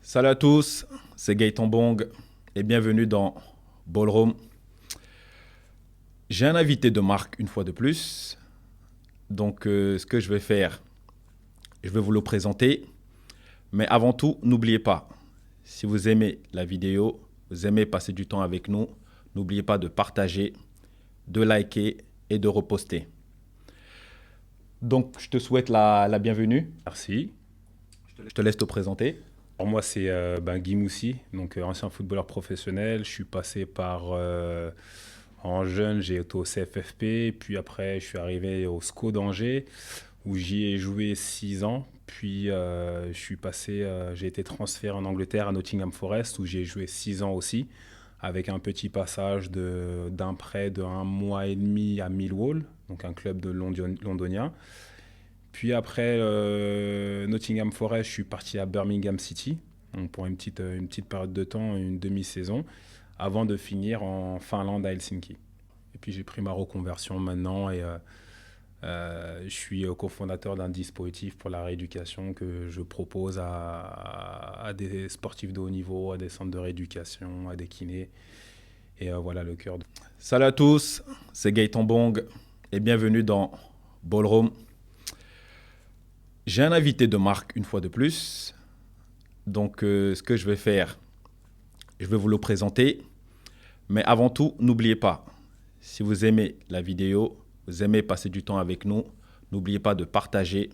Salut à tous, c'est Gaëtan Bong et bienvenue dans Ballroom. J'ai un invité de marque une fois de plus. Donc ce que je vais faire, je vais vous le présenter. Mais avant tout, n'oubliez pas, si vous aimez la vidéo, vous aimez passer du temps avec nous, n'oubliez pas de partager, de liker et de reposter. Donc je te souhaite la bienvenue. Merci. Je te laisse te présenter. Alors moi, c'est Guy Moussi, donc ancien footballeur professionnel. Je suis passé par, en jeune, j'ai été au CFFP, puis après, je suis arrivé au SCO d'Angers, où j'y ai joué 6 ans. Puis j'ai été transféré en Angleterre à Nottingham Forest, où j'ai joué 6 ans aussi, avec un petit passage d'un prêt de 1 mois et demi à Millwall, donc un club de londonien. Puis après Nottingham Forest, je suis parti à Birmingham City, donc pour une petite période de temps, une demi-saison, avant de finir en Finlande à Helsinki. Et puis j'ai pris ma reconversion maintenant et je suis cofondateur d'un dispositif pour la rééducation que je propose à des sportifs de haut niveau, à des centres de rééducation, à des kinés. Et voilà le cœur. Salut à tous, c'est Gaëtan Bong et bienvenue dans Ballroom. J'ai un invité de marque une fois de plus. Donc ce que je vais faire, je vais vous le présenter. Mais avant tout, n'oubliez pas, si vous aimez la vidéo, vous aimez passer du temps avec nous, n'oubliez pas de partager,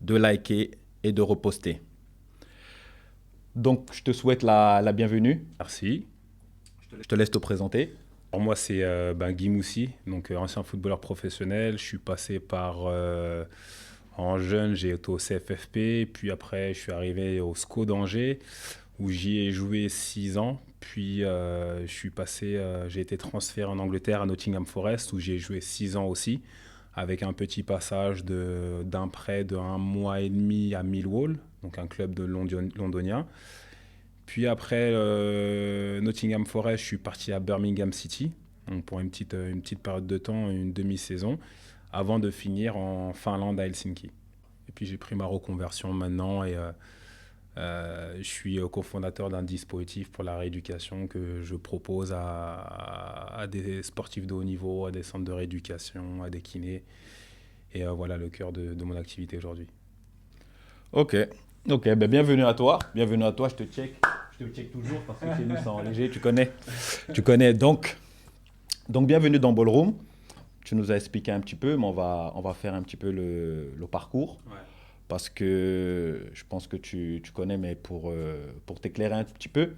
de liker et de reposter. Donc je te souhaite la bienvenue. Merci. Je te laisse te présenter. Alors moi, c'est Guy Moussi, donc ancien footballeur professionnel. Je suis passé par, en jeune, j'ai été au CFFP, puis après, je suis arrivé au SCO d'Angers, où j'y ai joué 6 ans. Puis j'ai été transféré en Angleterre à Nottingham Forest, où j'ai joué 6 ans aussi, avec un petit passage d'un prêt de 1 mois et demi à Millwall, donc un club de londonien. Puis après Nottingham Forest, je suis parti à Birmingham City, donc pour une petite période de temps, une demi-saison, avant de finir en Finlande à Helsinki. Et puis j'ai pris ma reconversion maintenant et je suis cofondateur d'un dispositif pour la rééducation que je propose à des sportifs de haut niveau, à des centres de rééducation, à des kinés. Et voilà le cœur de mon activité aujourd'hui. Ok, ben bienvenue à toi. Bienvenue à toi, je te check toujours parce que chez nous c'est en léger, tu connais. Tu connais donc bienvenue dans Ballroom. Tu nous as expliqué un petit peu, mais on va faire un petit peu le parcours. Ouais. Parce que je pense que tu connais, mais pour t'éclairer un petit peu,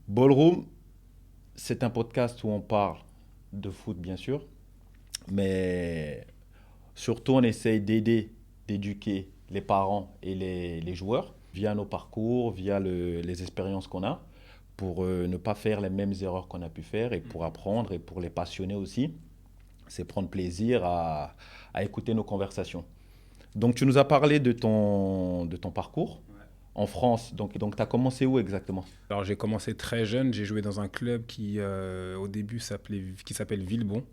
Ballroom, c'est un podcast où on parle de foot, bien sûr, mais surtout on essaye d'éduquer les parents et les joueurs via nos parcours, via les expériences qu'on a, pour ne pas faire les mêmes erreurs qu'on a pu faire et pour apprendre et pour les passionnés aussi. C'est prendre plaisir à écouter nos conversations. Donc, tu nous as parlé de ton parcours en France. Donc tu as commencé où exactement? Alors j'ai commencé très jeune, j'ai joué dans un club qui au début qui s'appelle Villebon,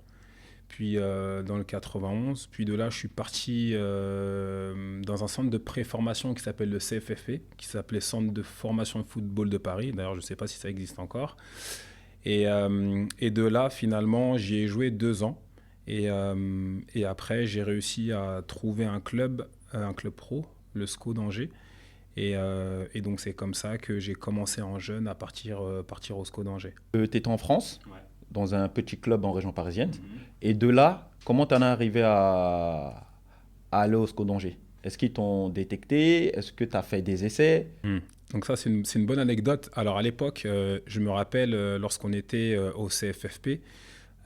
puis dans le 91, puis de là je suis parti dans un centre de préformation qui s'appelle le CFFP, qui s'appelait Centre de formation de football de Paris, d'ailleurs je ne sais pas si ça existe encore, et de là finalement j'y ai joué 2 ans, et après j'ai réussi à trouver un club pro, le SCO d'Angers. Et donc c'est comme ça que j'ai commencé en jeune à partir au SCO d'Angers. Tu étais en France, Ouais. dans un petit club en région parisienne. Mhm. Et de là, comment tu en es arrivé à aller au SCO d'Angers? Est-ce qu'ils t'ont détecté? Est-ce que tu as fait des essais? Donc ça, c'est une bonne anecdote. Alors à l'époque, je me rappelle, lorsqu'on était au CFFP,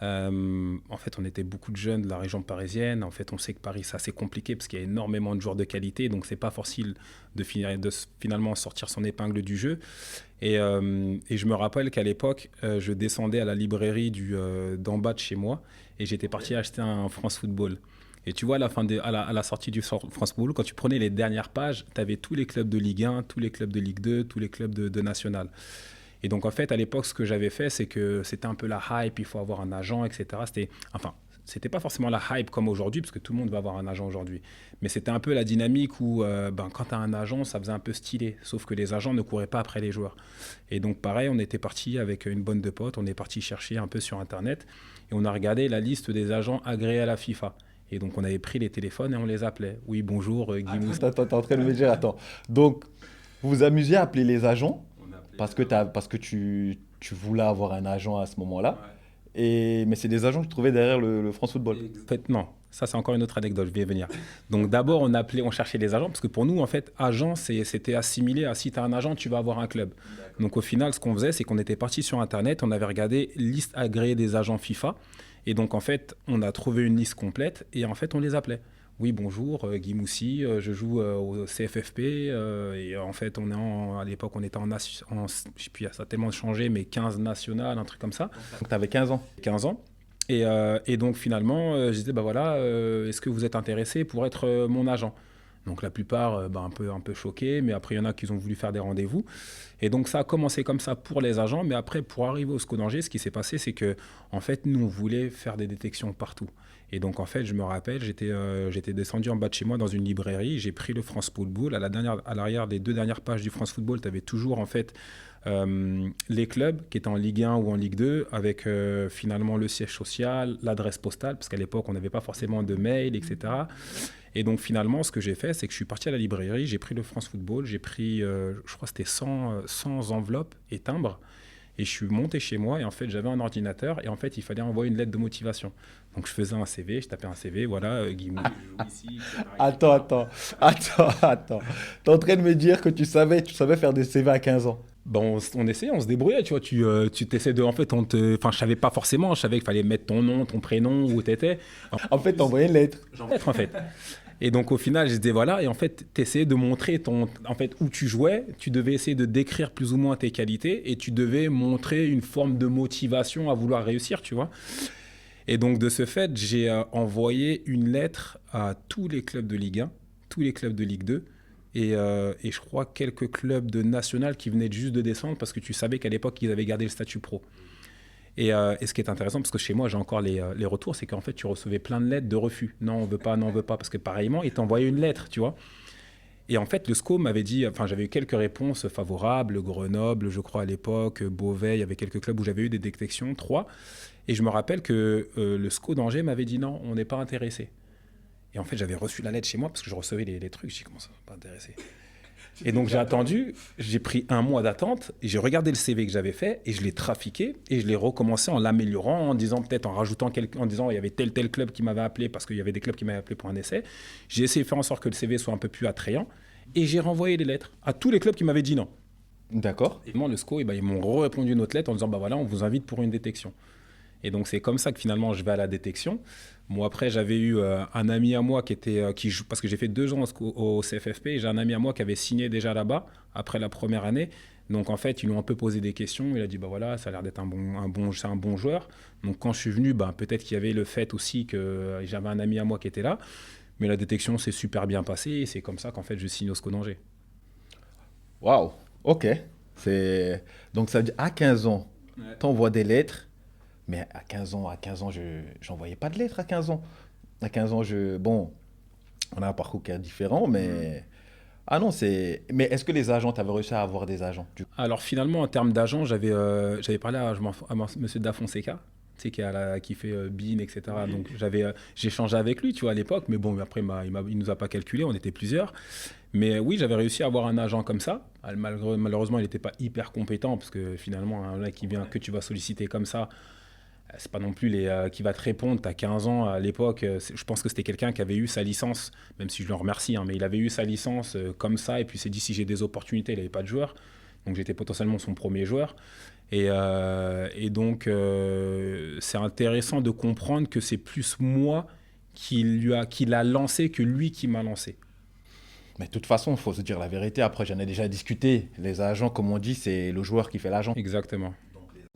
en fait, on était beaucoup de jeunes de la région parisienne. En fait, on sait que Paris, c'est assez compliqué parce qu'il y a énormément de joueurs de qualité. Donc, c'est pas facile de finalement sortir son épingle du jeu. Et je me rappelle qu'à l'époque, je descendais à la librairie d'en bas de chez moi et j'étais parti acheter un France Football. Et tu vois, à la sortie du France Football, quand tu prenais les dernières pages, tu avais tous les clubs de Ligue 1, tous les clubs de Ligue 2, tous les clubs de National. Et donc, en fait, à l'époque, ce que j'avais fait, c'est que c'était un peu la hype, il faut avoir un agent, etc. c'était pas forcément la hype comme aujourd'hui, parce que tout le monde va avoir un agent aujourd'hui. Mais c'était un peu la dynamique où quand tu as un agent, ça faisait un peu stylé. Sauf que les agents ne couraient pas après les joueurs. Et donc pareil, on était parti avec une bande de potes, on est parti chercher un peu sur Internet et on a regardé la liste des agents agréés à la FIFA. Et donc on avait pris les téléphones et on les appelait. Oui, bonjour, Guy Moussa. Attends, t'es en train de me dire, attends. Donc, vous vous amusez à appeler les agents parce que tu voulais avoir un agent à ce moment-là. Mais c'est des agents que tu trouvais derrière le France Football. En fait, non. Ça, c'est encore une autre anecdote, je vais y venir. Donc d'abord, on cherchait les agents, parce que pour nous, en fait, agent, c'était assimilé à si tu as un agent, tu vas avoir un club. Donc au final, ce qu'on faisait, c'est qu'on était parti sur Internet, on avait regardé liste agréée des agents FIFA, et donc en fait, on a trouvé une liste complète, et en fait, on les appelait. Oui, bonjour, Guy Moussi, je joue au CFFP, et en fait, à l'époque, on était je sais plus, ça a tellement changé, mais 15 nationales, un truc comme ça. Donc, tu avais 15 ans. 15 ans. Et donc finalement, je disais, bah voilà, est-ce que vous êtes intéressé pour être mon agent? Donc la plupart, un peu choqués, mais après il y en a qui ont voulu faire des rendez-vous. Et donc ça a commencé comme ça pour les agents, mais après pour arriver au SCO d'Angers, ce qui s'est passé, c'est que en fait nous on voulait faire des détections partout. Et donc en fait je me rappelle, j'étais descendu en bas de chez moi dans une librairie, j'ai pris le France Football, à l'arrière des 2 dernières pages du France Football, tu avais toujours en fait les clubs qui étaient en Ligue 1 ou en Ligue 2 avec finalement le siège social, l'adresse postale, parce qu'à l'époque on n'avait pas forcément de mail, etc. Et donc finalement, ce que j'ai fait, c'est que je suis parti à la librairie, j'ai pris le France Football, j'ai pris, je crois que c'était 100 enveloppes et timbres, et je suis monté chez moi, et en fait j'avais un ordinateur, et en fait il fallait envoyer une lettre de motivation. Donc je faisais un CV, je tapais un CV, voilà, Guy Moussa, je joue ici, etc. Attends. T'es en train de me dire que tu savais faire des CV à 15 ans. Bon, on essayait, on se débrouillait, tu vois, tu t'essaies de... En fait, je savais pas forcément, je savais qu'il fallait mettre ton nom, ton prénom, où t'étais. En fait, t'envoyais une lettre. Lettre, en fait. Et donc, au final, je disais, voilà, et en fait, t'essayais de montrer en fait, où tu jouais, tu devais essayer de décrire plus ou moins tes qualités, et tu devais montrer une forme de motivation à vouloir réussir, tu vois. Et donc, de ce fait, j'ai envoyé une lettre à tous les clubs de Ligue 1, tous les clubs de Ligue 2, et je crois quelques clubs de national qui venaient juste de descendre parce que tu savais qu'à l'époque, ils avaient gardé le statut pro. Et ce qui est intéressant, parce que chez moi, j'ai encore les retours, c'est qu'en fait, tu recevais plein de lettres de refus. Non, on veut pas, non, on veut pas. Parce que pareillement, ils t'envoyaient une lettre, tu vois. Et en fait, le SCO m'avait dit, enfin, j'avais eu quelques réponses favorables, Grenoble, je crois à l'époque, Beauvais, il y avait quelques clubs où j'avais eu des détections, 3. Et je me rappelle que le SCO d'Angers m'avait dit non, on n'est pas intéressé. Et en fait, j'avais reçu la lettre chez moi parce que je recevais les trucs. Je dis comment ça, pas intéressé. Et donc j'ai attendu, j'ai pris 1 mois d'attente, et j'ai regardé le CV que j'avais fait et je l'ai trafiqué et je l'ai recommencé en l'améliorant, en disant peut-être en rajoutant en disant il y avait tel club qui m'avait appelé parce qu'il y avait des clubs qui m'avaient appelé pour un essai. J'ai essayé de faire en sorte que le CV soit un peu plus attrayant et j'ai renvoyé les lettres à tous les clubs qui m'avaient dit non. D'accord. Et moi, le SCO, ils m'ont répondu une autre lettre en disant bah voilà, on vous invite pour une détection. Et donc c'est comme ça que finalement je vais à la détection. Moi après j'avais eu un ami à moi qui joue, parce que j'ai fait 2 ans au CFFP, et j'ai un ami à moi qui avait signé déjà là-bas après la première année. Donc en fait ils lui ont un peu posé des questions. Il a dit bah voilà, ça a l'air d'être c'est un bon joueur. Donc quand je suis venu, peut-être qu'il y avait le fait aussi que j'avais un ami à moi qui était là. Mais la détection s'est super bien passée et c'est comme ça qu'en fait je signe au SCO d'Angers. Waouh. Ok. Donc ça veut dire à 15 ans, t'envoies des lettres. Mais à 15 ans, je n'envoyais pas de lettres à 15 ans. À 15 ans, bon, on a un parcours qui est différent, mais... Ah non, Mais est-ce que les agents, tu avais réussi à avoir des agents? Alors finalement, en termes d'agents, j'avais parlé à M. Da Fonseca, tu sais, qui fait BIN, etc. Oui. Donc j'ai échangé avec lui, tu vois, à l'époque. Mais bon, après, il nous a pas calculé, on était plusieurs. Mais oui, j'avais réussi à avoir un agent comme ça. Malheureusement, il n'était pas hyper compétent, parce que finalement, un mec qui vient, que tu vas solliciter comme ça, c'est pas non plus qui va te répondre. Tu as 15 ans à l'époque. Je pense que c'était quelqu'un qui avait eu sa licence, même si je le remercie, mais il avait eu sa licence comme ça. Et puis il s'est dit si j'ai des opportunités, il n'avait pas de joueur. Donc j'étais potentiellement son premier joueur. Et donc c'est intéressant de comprendre que c'est plus moi qui l'a lancé que lui qui m'a lancé. Mais de toute façon, il faut se dire la vérité. Après, j'en ai déjà discuté. Les agents, comme on dit, c'est le joueur qui fait l'agent. Exactement.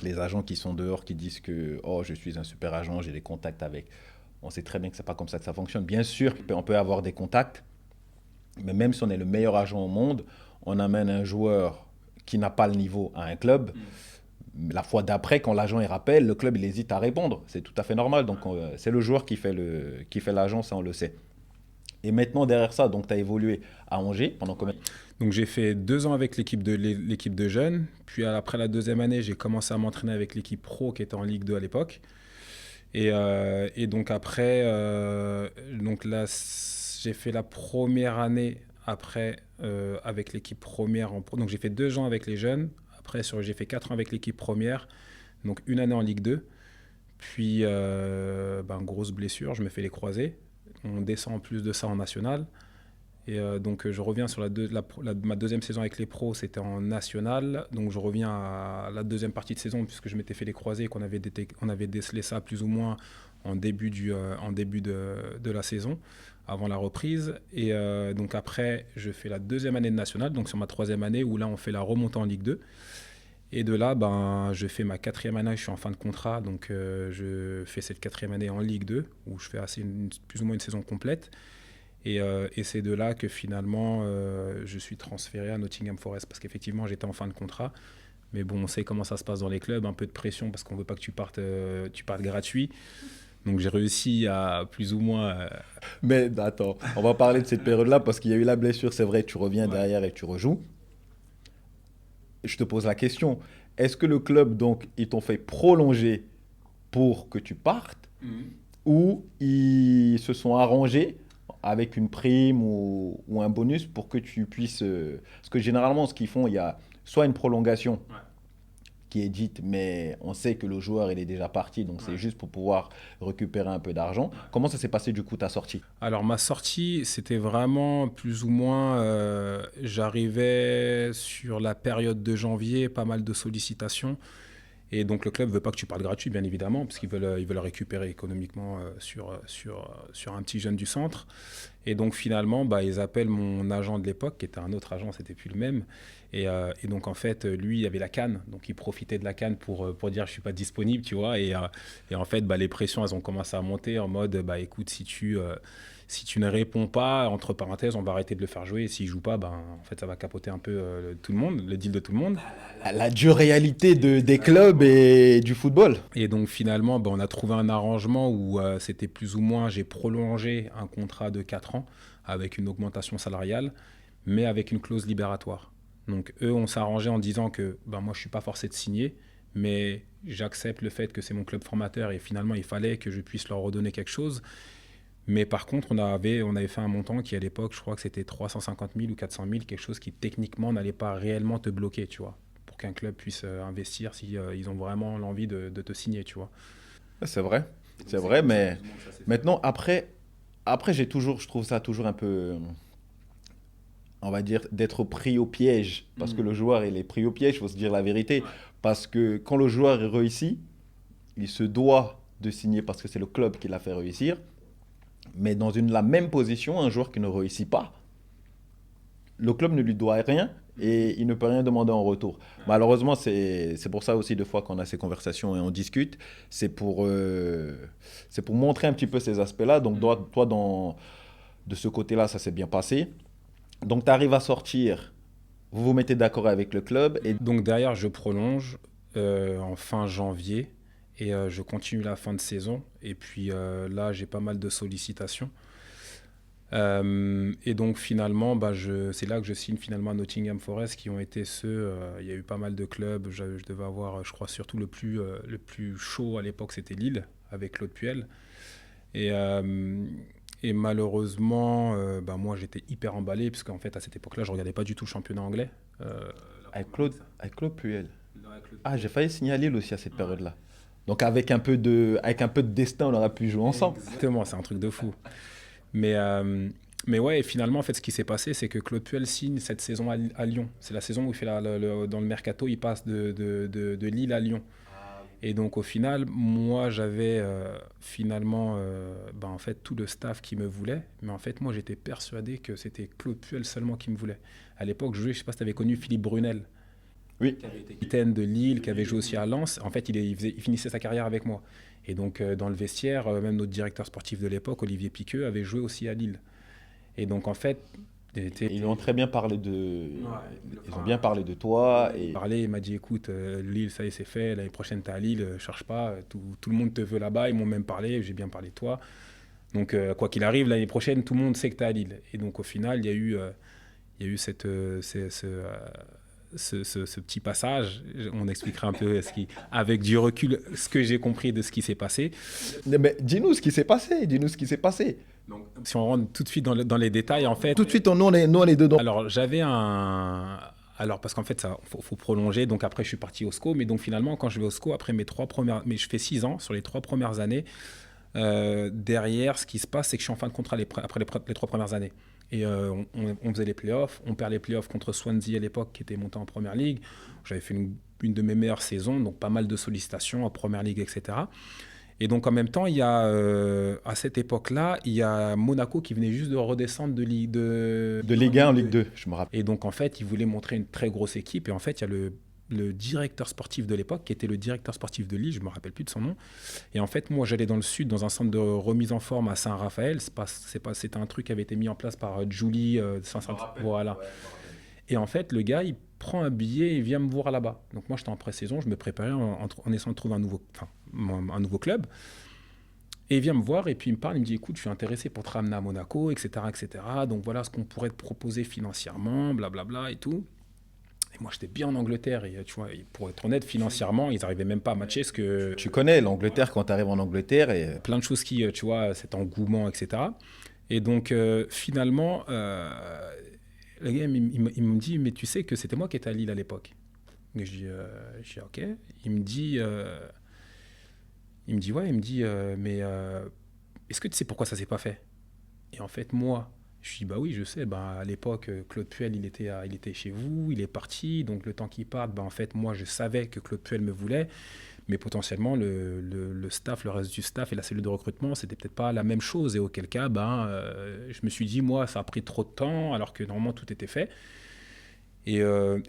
Les agents qui sont dehors, qui disent que oh, je suis un super agent, j'ai des contacts avec. On sait très bien que ce n'est pas comme ça que ça fonctionne. Bien sûr, on peut avoir des contacts, mais même si on est le meilleur agent au monde, on amène un joueur qui n'a pas le niveau à un club, La fois d'après, quand l'agent il rappelle, le club il hésite à répondre. C'est tout à fait normal. Donc c'est le joueur qui fait l'agent, ça on le sait. Et maintenant derrière ça, donc tu as évolué à Angers pendant combien? Donc j'ai fait 2 ans avec l'équipe de jeunes. Puis après la deuxième année, j'ai commencé à m'entraîner avec l'équipe pro qui était en Ligue 2 à l'époque. Et donc après, donc là, j'ai fait la première année après avec l'équipe première en pro. Donc j'ai fait 2 ans avec les jeunes. Après, j'ai fait 4 ans avec l'équipe première. Donc une année en Ligue 2. Puis, grosse blessure, je me fais les croisés. On descend en plus de ça en national. Et donc, je reviens sur ma deuxième saison avec les pros, c'était en national. Donc, je reviens à la deuxième partie de saison, puisque je m'étais fait les croisés, on avait décelé ça plus ou moins en début de la saison, avant la reprise. Et donc, après, je fais la deuxième année de national, donc sur ma troisième année, où là, on fait la remontée en Ligue 2. Et de là, je fais ma quatrième année, je suis en fin de contrat, donc je fais cette quatrième année en Ligue 2, où je fais plus ou moins une saison complète. Et c'est de là que finalement, je suis transféré à Nottingham Forest, parce qu'effectivement, j'étais en fin de contrat. Mais bon, on sait comment ça se passe dans les clubs, un peu de pression, parce qu'on ne veut pas que tu partes gratuit. Donc j'ai réussi à plus ou moins... Mais attends, on va parler de cette période-là, parce qu'il y a eu la blessure, c'est vrai, tu reviens derrière et tu rejoues. Je te pose la question, est-ce que le club, donc, ils t'ont fait prolonger pour que tu partes, ou ils se sont arrangés avec une prime ou un bonus pour que tu puisses... Parce que généralement, ce qu'ils font, il y a soit une prolongation qui est dite, mais on sait que le joueur, il est déjà parti, donc c'est juste pour pouvoir récupérer un peu d'argent. Comment ça s'est passé, du coup, ta sortie? Alors, ma sortie, c'était vraiment plus ou moins... j'arrivais sur la période de janvier, pas mal de sollicitations. Et donc, le club ne veut pas que tu partes gratuit, bien évidemment, parce qu'ils veulent récupérer économiquement sur un petit jeune du centre. Et donc, finalement, ils appellent mon agent de l'époque, qui était un autre agent, c'était plus le même. Et donc, en fait, lui, il avait la CAN. Donc, il profitait de la CAN pour dire je ne suis pas disponible, tu vois. Et en fait, les pressions, elles ont commencé à monter en mode écoute, si tu ne réponds pas, entre parenthèses, on va arrêter de le faire jouer. Et s'il ne joue pas, en fait, ça va capoter un peu tout le monde, le deal de tout le monde. La dure réalité des clubs et du football. Et donc, finalement, on a trouvé un arrangement où c'était plus ou moins, j'ai prolongé un contrat de 4 ans avec une augmentation salariale, mais avec une clause libératoire. Donc, eux, on s'est arrangé en disant que moi, je ne suis pas forcé de signer, mais j'accepte le fait que c'est mon club formateur et finalement, il fallait que je puisse leur redonner quelque chose. Mais par contre, on avait fait un montant qui, à l'époque, je crois que c'était 350 000 ou 400 000, quelque chose qui, techniquement, n'allait pas réellement te bloquer, tu vois, pour qu'un club puisse investir si ils ont vraiment l'envie de te signer, tu vois. C'est vrai, mais maintenant, après je trouve ça toujours un peu, on va dire, d'être pris au piège. Parce que le joueur, il est pris au piège, il faut se dire la vérité. Parce que quand le joueur réussit, il se doit de signer parce que c'est le club qui l'a fait réussir. Mais dans la même position, un joueur qui ne réussit pas, le club ne lui doit rien et il ne peut rien demander en retour. Malheureusement, c'est pour ça aussi, des fois, qu'on a ces conversations et on discute. C'est pour montrer un petit peu ces aspects-là. Donc, toi, de ce côté-là, ça s'est bien passé. Donc, tu arrives à sortir, vous vous mettez d'accord avec le club. Et donc, derrière, je prolonge en fin janvier et je continue la fin de saison. Et puis là, j'ai pas mal de sollicitations. Et donc finalement, c'est là que je signe finalement à Nottingham Forest, qui ont été ceux, il y a eu pas mal de clubs, je devais avoir, je crois surtout le plus chaud à l'époque, c'était Lille, avec Claude Puel. Et malheureusement, moi j'étais hyper emballé, parce qu'en fait à cette époque-là, je regardais pas du tout le championnat anglais. Avec Claude Puel. Ah, j'ai failli signer à Lille aussi à cette période-là. Donc avec un peu de destin, on aurait pu jouer ensemble. Exactement, c'est un truc de fou. Mais ouais, et finalement, en fait, ce qui s'est passé, c'est que Claude Puel signe cette saison à Lyon. C'est la saison où il fait dans le mercato, il passe de Lille à Lyon. Et donc, au final, moi, j'avais finalement en fait, tout le staff qui me voulait. Mais en fait, moi, j'étais persuadé que c'était Claude Puel seulement qui me voulait. À l'époque, je ne sais pas si tu avais connu Philippe Brunel. Oui. Qui avait été capitaine de Lille, qui avait joué aussi à Lens. En fait, il finissait sa carrière avec moi. Et donc, dans le vestiaire, même notre directeur sportif de l'époque, Olivier Piqueux, avait joué aussi à Lille. Et donc, en fait, Ils ont très bien parlé de... Ouais, Ils ont bien parlé de toi. Il Et... parlait, il m'a dit écoute, Lille, ça y est, c'est fait. L'année prochaine, t'es à Lille, cherche pas. Tout le monde te veut là-bas. Ils m'ont même parlé, j'ai bien parlé de toi. Donc, quoi qu'il arrive, l'année prochaine, tout le monde sait que t'es à Lille. Et donc, au final, il y a eu ce petit passage. On expliquera un peu avec du recul ce que j'ai compris de ce qui s'est passé. Mais dis-nous ce qui s'est passé. Dis-nous ce qui s'est passé. Donc, si on rentre tout de suite dans les détails, en fait. Tout de suite, nous, on est dedans. Alors, Alors, parce qu'en fait, ça faut prolonger. Donc, après, je suis parti au SCO. Mais donc, finalement, quand je vais au SCO, après mais je fais 6 ans sur les 3 premières années. Derrière, ce qui se passe, c'est que je suis en fin de contrat après les 3 premières années. Et on faisait les playoffs. On perd les playoffs contre Swansea à l'époque, qui était monté en Première Ligue. J'avais fait une de mes meilleures saisons, donc pas mal de sollicitations en Première Ligue, etc. Et donc en même temps, à cette époque-là, il y a Monaco qui venait juste de redescendre de Ligue 1 en Ligue 2, je me rappelle. Et donc en fait, ils voulaient montrer une très grosse équipe. Et en fait, il y a le directeur sportif de l'époque, qui était le directeur sportif de Lille, je ne me rappelle plus de son nom. Et en fait, moi, j'allais dans le sud, dans un centre de remise en forme à Saint-Raphaël. C'était un truc qui avait été mis en place par Julie voilà. Ouais, et en fait, le gars, il prend un billet et vient me voir là-bas. Donc moi, j'étais en pré-saison, je me préparais en essayant de trouver un nouveau club. Et il vient me voir et puis il me parle, il me dit écoute, je suis intéressé pour te ramener à Monaco, etc., etc. Donc voilà ce qu'on pourrait te proposer financièrement, blablabla et tout. Et moi, j'étais bien en Angleterre et tu vois, pour être honnête, financièrement, ils n'arrivaient même pas à matcher ce que... Tu connais l'Angleterre quand tu arrives en Angleterre et... Plein de choses qui, tu vois, cet engouement, etc. Et donc, finalement, le gars, il me dit, mais tu sais que c'était moi qui étais à Lille à l'époque. Et je dis ok. Il me dit, ouais, mais est-ce que tu sais pourquoi ça s'est pas fait? Et en fait, moi, je dis, bah oui, je sais. Bah, à l'époque, Claude Puel, il était chez vous, il est parti. Donc, le temps qu'il parte, bah, en fait, moi, je savais que Claude Puel me voulait. Mais potentiellement, le staff, le reste du staff et la cellule de recrutement, c'était peut-être pas la même chose. Et auquel cas, je me suis dit, moi, ça a pris trop de temps, alors que normalement, tout était fait. Et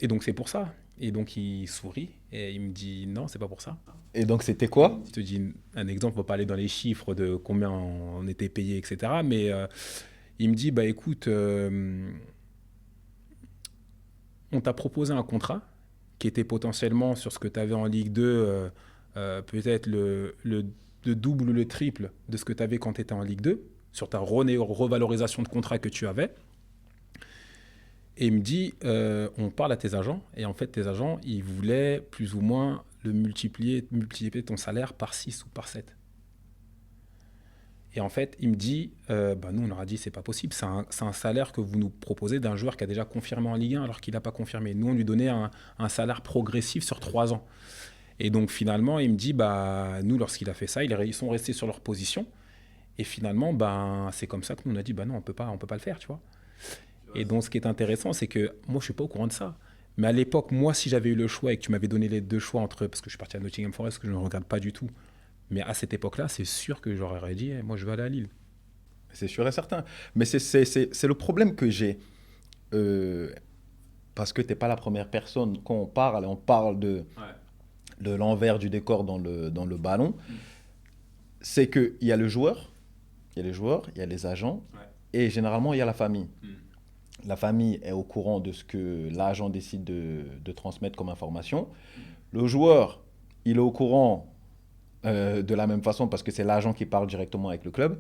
donc, c'est pour ça. Et donc, il sourit et il me dit, non, c'est pas pour ça. Et donc, c'était quoi? Je te dis un exemple, on va pas aller dans les chiffres de combien on était payé, etc. Mais il me dit, bah écoute, on t'a proposé un contrat qui était potentiellement sur ce que tu avais en Ligue 2, peut-être le double ou le triple de ce que tu avais quand tu étais en Ligue 2, sur ta revalorisation de contrat que tu avais. Et il me dit, on parle à tes agents, et en fait, tes agents, ils voulaient plus ou moins multiplier ton salaire par 6 ou par 7. Et en fait, il me dit, nous, on leur a dit, c'est pas possible, c'est un salaire que vous nous proposez d'un joueur qui a déjà confirmé en Ligue 1 alors qu'il n'a pas confirmé. Nous, on lui donnait un salaire progressif sur 3 ans. Et donc, finalement, il me dit, nous, lorsqu'il a fait ça, ils sont restés sur leur position. Et finalement, c'est comme ça que nous, on a dit, non, on peut pas le faire, tu vois. Et donc, ce qui est intéressant, c'est que moi, je ne suis pas au courant de ça. Mais à l'époque, moi, si j'avais eu le choix et que tu m'avais donné les 2 choix parce que je suis parti à Nottingham Forest, que je ne regarde pas du tout, mais à cette époque-là, c'est sûr que j'aurais dit, moi, je vais aller à Lille. C'est sûr et certain. Mais c'est le problème que j'ai. Parce que tu n'es pas la première personne. Quand on parle de l'envers du décor dans le ballon. C'est qu'il y a le joueur, il y a les agents, et généralement, il y a la famille. La famille est au courant de ce que l'agent décide de transmettre comme information. Le joueur, il est au courant de la même façon parce que c'est l'agent qui parle directement avec le club.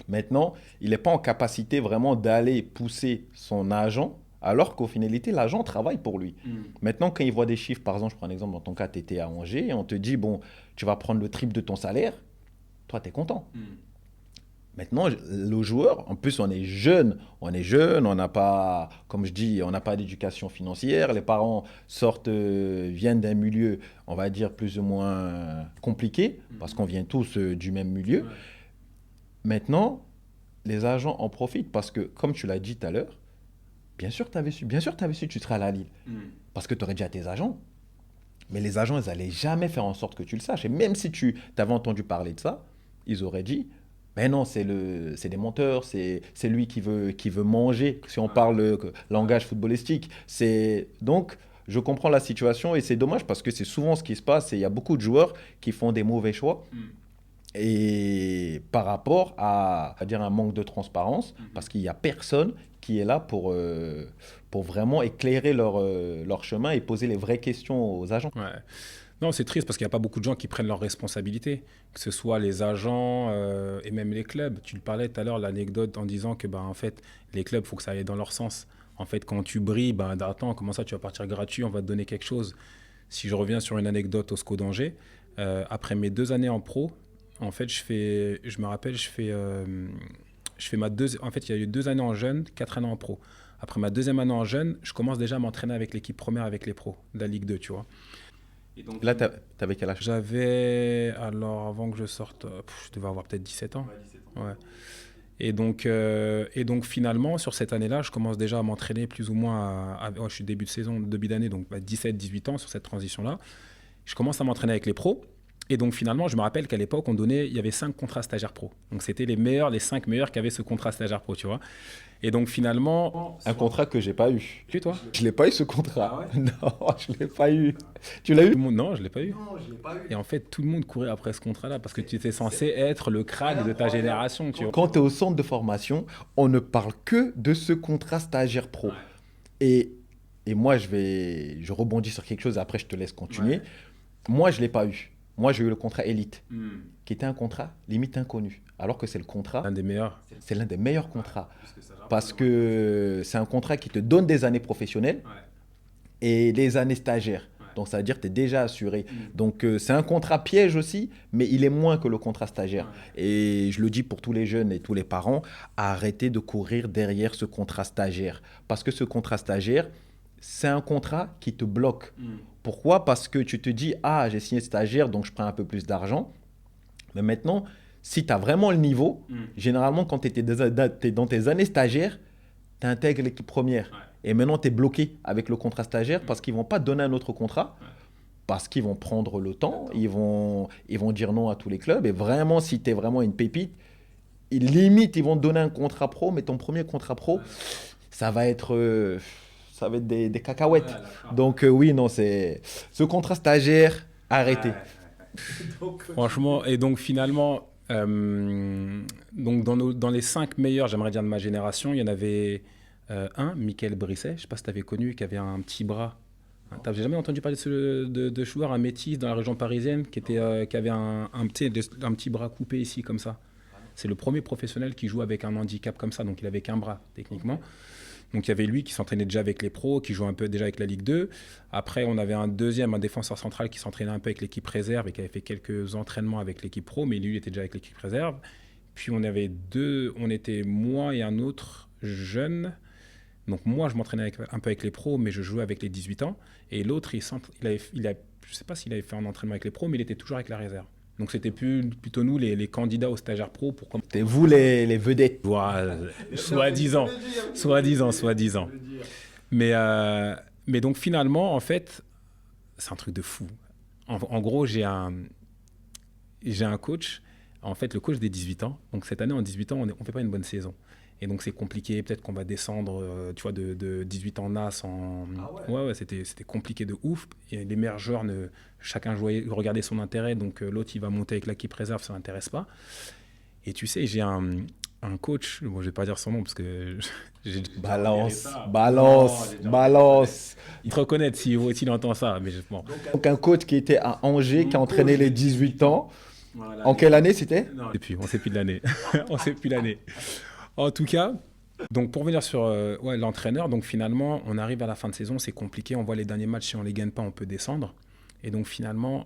Maintenant, il n'est pas en capacité vraiment d'aller pousser son agent alors qu'au finalité, l'agent travaille pour lui. Maintenant, quand il voit des chiffres, par exemple, je prends un exemple, dans ton cas, tu étais à Angers et on te dit, bon, tu vas prendre le triple de ton salaire, toi, tu es content. Maintenant, le joueur, en plus, on est jeune, on n'a pas, comme je dis, on n'a pas d'éducation financière. Les parents viennent d'un milieu, on va dire, plus ou moins compliqué, parce qu'on vient tous du même milieu. Maintenant, les agents en profitent parce que, comme tu l'as dit tout à l'heure, bien sûr, tu avais su que tu serais à la Lille, parce que tu aurais dit à tes agents. Mais les agents, ils n'allaient jamais faire en sorte que tu le saches. Et même si tu avais entendu parler de ça, ils auraient dit... Mais non, c'est des menteurs, c'est lui qui veut manger, si on parle langage footballistique. Donc, je comprends la situation et c'est dommage parce que c'est souvent ce qui se passe. Il y a beaucoup de joueurs qui font des mauvais choix et par rapport à dire un manque de transparence, parce qu'il n'y a personne qui est là pour vraiment éclairer leur chemin et poser les vraies questions aux agents. Ouais. Non, c'est triste parce qu'il n'y a pas beaucoup de gens qui prennent leurs responsabilités, que ce soit les agents et même les clubs. Tu le parlais tout à l'heure, l'anecdote en disant que en fait, les clubs, il faut que ça aille dans leur sens. En fait, quand tu brilles, attends, comment ça, tu vas partir gratuit, on va te donner quelque chose. Si je reviens sur une anecdote au SCO d'Angers, après mes 2 années en pro, en fait, je me rappelle, je fais ma deuxième. En fait, il y a eu 2 années en jeune, 4 années en pro. Après ma 2e année en jeune, je commence déjà à m'entraîner avec l'équipe première, avec les pros de la Ligue 2, tu vois. Et donc, là, t'avais quel âge? J'avais, alors avant que je sorte, je devais avoir peut-être 17 ans. Ouais, 17 ans. Ouais. Et donc finalement, sur cette année-là, je commence déjà à m'entraîner plus ou moins je suis début de saison, début d'année, donc 17-18 ans sur cette transition-là. Je commence à m'entraîner avec les pros. Et donc finalement, je me rappelle qu'à l'époque, il y avait 5 contrats stagiaires pro. Donc c'était les 5 meilleurs qui avaient ce contrat stagiaire pro, tu vois. Et donc finalement... Un contrat que j'ai pas eu. Tu toi? Je l'ai pas eu ce contrat. Ah ouais? Non, je l'ai pas eu. Tu l'as eu? Non, je l'ai pas eu. Non, je l'ai pas eu. Et en fait, tout le monde courait après ce contrat-là parce que tu étais censé être le crack de ta génération, tu vois. Quand tu es au centre de formation, on ne parle que de ce contrat stagiaire pro. Ouais. Et moi, je rebondis sur quelque chose, après je te laisse continuer. Ouais. Moi, je l'ai pas eu. Moi, j'ai eu le contrat élite, qui était un contrat limite inconnu, alors que c'est le contrat... L'un des meilleurs. C'est l'un des meilleurs contrats, parce que c'est un contrat qui te donne des années professionnelles et des années stagiaires. Donc, ça veut dire que tu es déjà assuré. Donc, c'est un contrat piège aussi, mais il est moins que le contrat stagiaire. Et je le dis pour tous les jeunes et tous les parents, arrêtez de courir derrière ce contrat stagiaire. Parce que ce contrat stagiaire, c'est un contrat qui te bloque. Pourquoi? Parce que tu te dis, ah, j'ai signé stagiaire, donc je prends un peu plus d'argent. Mais maintenant, si tu as vraiment le niveau, généralement, quand tu es dans tes années stagiaires, tu intègres l'équipe première. Ouais. Et maintenant, tu es bloqué avec le contrat stagiaire parce qu'ils ne vont pas te donner un autre contrat, parce qu'ils vont prendre le temps, ils vont dire non à tous les clubs. Et vraiment, si tu es vraiment une pépite, ils vont te donner un contrat pro, mais ton premier contrat pro, ça va être des cacahuètes. Ouais, donc oui, non, c'est ce contrat stagiaire, arrêtez. Donc, franchement, et donc finalement, donc dans les 5 meilleurs, j'aimerais dire de ma génération, il y en avait Michael Brisset, je ne sais pas si tu avais connu, qui avait un petit bras. Tu n'avais jamais entendu parler de joueur, un métis dans la région parisienne, qui avait un petit bras coupé ici, comme ça. C'est le premier professionnel qui joue avec un handicap comme ça, donc il n'avait qu'un bras, techniquement. Donc il y avait lui qui s'entraînait déjà avec les pros, qui jouait un peu déjà avec la Ligue 2. Après, on avait un défenseur central qui s'entraînait un peu avec l'équipe réserve et qui avait fait quelques entraînements avec l'équipe pro, mais lui, il était déjà avec l'équipe réserve. Puis on était moi et un autre jeune. Donc moi, je m'entraînais un peu avec les pros, mais je jouais avec les 18 ans. Et l'autre, je ne sais pas s'il avait fait un entraînement avec les pros, mais il était toujours avec la réserve. Donc c'était plutôt nous, les candidats aux stagiaires pro. C'était vous les vedettes. Soi-disant. Mais donc finalement, en fait, c'est un truc de fou. En gros, j'ai un coach, en fait le coach des 18 ans. Donc cette année, en 18 ans, on ne fait pas une bonne saison. Et donc c'est compliqué, peut-être qu'on va descendre tu vois, de 18 ans NAS en... Ah ouais, c'était compliqué de ouf. Et les meilleurs joueurs, chacun regardait son intérêt, donc l'autre il va monter avec l'équipe réserve, ça ne l'intéresse pas. Et tu sais, j'ai un coach, bon, je ne vais pas dire son nom parce que... Balance. Il te reconnaît s'il entend ça. Mais bon. Donc un coach qui était à Angers, qui a entraîné les 18 ans. Voilà, en quelle année c'était? On ne sait plus de l'année. On sait plus l'année. En tout cas, donc pour revenir sur l'entraîneur, donc finalement, on arrive à la fin de saison, c'est compliqué. On voit les derniers matchs, si on ne les gagne pas, on peut descendre. Et donc finalement,